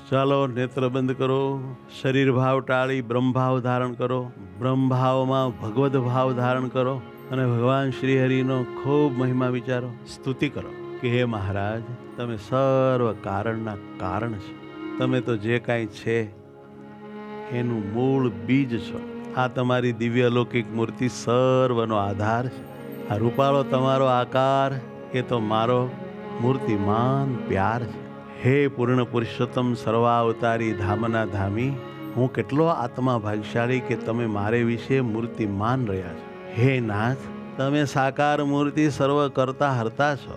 ચાલો નેત્ર બંધ કરો, શરીર ભાવ ટાળી બ્રહ્મભાવ ધારણ કરો, બ્રહ્મભાવમાં ભગવદ ભાવ ધારણ કરો અને ભગવાન શ્રી હરિનો ખૂબ મહિમા વિચારો, સ્તુતિ કરો કે હે મહારાજ, તમે સર્વ કારણના કારણ છો. તમે તો જે કાંઈ છે એનું મૂળ બીજ છો. આ તમારી દિવ્ય અલૌકિક મૂર્તિ સર્વનો આધાર છે. આ રૂપાળો તમારો આકાર એ તો મારો મૂર્તિમાન પ્યાર છે. હે પૂર્ણ પુરુષોત્તમ સર્વાવતારી ધામના ધામી, હું કેટલો આત્મા ભાગ્યશાળી કે તમે મારે વિશે મૂર્તિમાન રહ્યા છો. હે નાથ, તમે સાકાર મૂર્તિ સર્વ કરતા હરતા છો.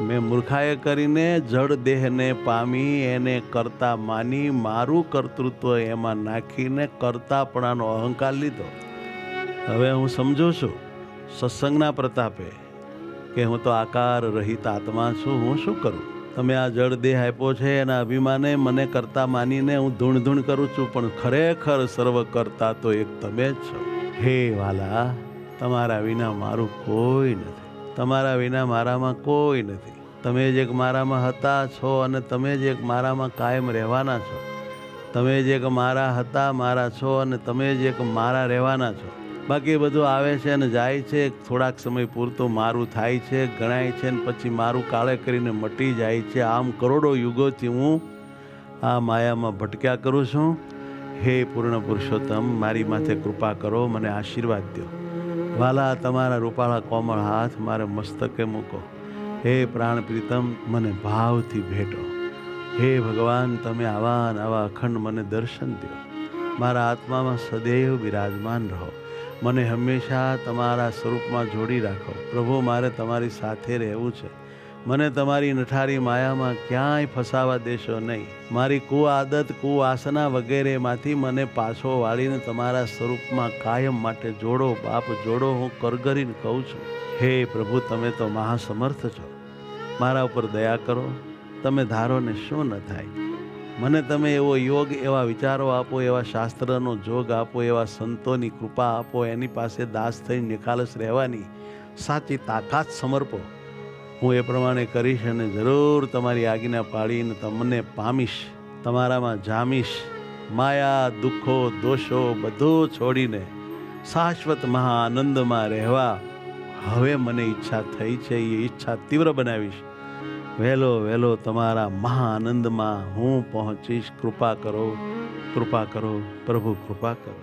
મેં મૂર્ખાએ કરીને જડ દેહને પામી એને કરતા માની મારું કર્તૃત્વ એમાં નાખીને કરતાપણાનો અહંકાર લીધો. હવે હું સમજુ છું સત્સંગના પ્રતાપે કે હું તો આકાર રહિત આત્મા છું. હું શું કરું? તમે આ જડ દેહ આપ્યો છે એના અભિમાને મને કરતા માનીને હું ધૂણ ધૂણ કરું છું, પણ ખરેખર સર્વ કરતા તો એક તમે જ છો. હે વાલા, તમારા વિના મારું કોઈ નથી, તમારા વિના મારામાં કોઈ નથી. તમે જ એક મારામાં હતા છો અને તમે જ એક મારામાં કાયમ રહેવાના છો. તમે જ એક મારા હતા, મારા છો અને તમે જ એક મારા રહેવાના છો. બાકી બધું આવે છે અને જાય છે, થોડાક સમય પૂરતું મારું થાય છે, ગણાય છે ને પછી મારું કાળે કરીને મટી જાય છે. આમ કરોડો યુગોથી હું આ માયામાં ભટક્યા કરું છું. હે પૂર્ણ પુરુષોત્તમ, મારી માથે કૃપા કરો, મને આશીર્વાદ દો. વાલા, તમારા રૂપાળા કોમળ હાથ મારે મસ્તકે મૂકો. હે પ્રાણ પ્રીતમ, મને ભાવથી ભેટો. હે ભગવાન, તમે આવા ને આવા અખંડ મને દર્શન દો. મારા આત્મામાં સદૈવ બિરાજમાન રહો. મને હંમેશા તમારા સ્વરૂપમાં જોડી રાખો. પ્રભુ, મારે તમારી સાથે રહેવું છે. મને તમારી નઠારી માયામાં ક્યાંય ફસાવા દેશો નહીં. મારી કુઆદત, કુવાસના વગેરેમાંથી મને પાછો વાળીને તમારા સ્વરૂપમાં કાયમ માટે જોડો. બાપ જોડો, હું કરગરીને કહું છું. હે પ્રભુ, તમે તો મહાસમર્થ છો. મારા ઉપર દયા કરો. તમે ધારો ને શું ન થાય. મને તમે એવો યોગ, એવા વિચારો આપો, એવા શાસ્ત્રનો જોગ આપો, એવા સંતોની કૃપા આપો, એની પાસે દાસ થઈને નિખાલસ રહેવાની સાચી તાકાત સમર્પો. હું એ પ્રમાણે કરીશ અને જરૂર તમારી આજ્ઞા પાડીને તમને પામીશ, તમારામાં જામીશ. માયા, દુઃખો, દોષો બધું છોડીને શાશ્વત મહાઆનંદમાં રહેવા હવે મને ઈચ્છા થઈ છે. એ ઈચ્છા તીવ્ર બનાવીશ. વહેલો વહેલો તમારા મહાઆનંદમાં હું પહોંચીશ. કૃપા કરો, કૃપા કરો પ્રભુ, કૃપા કરો.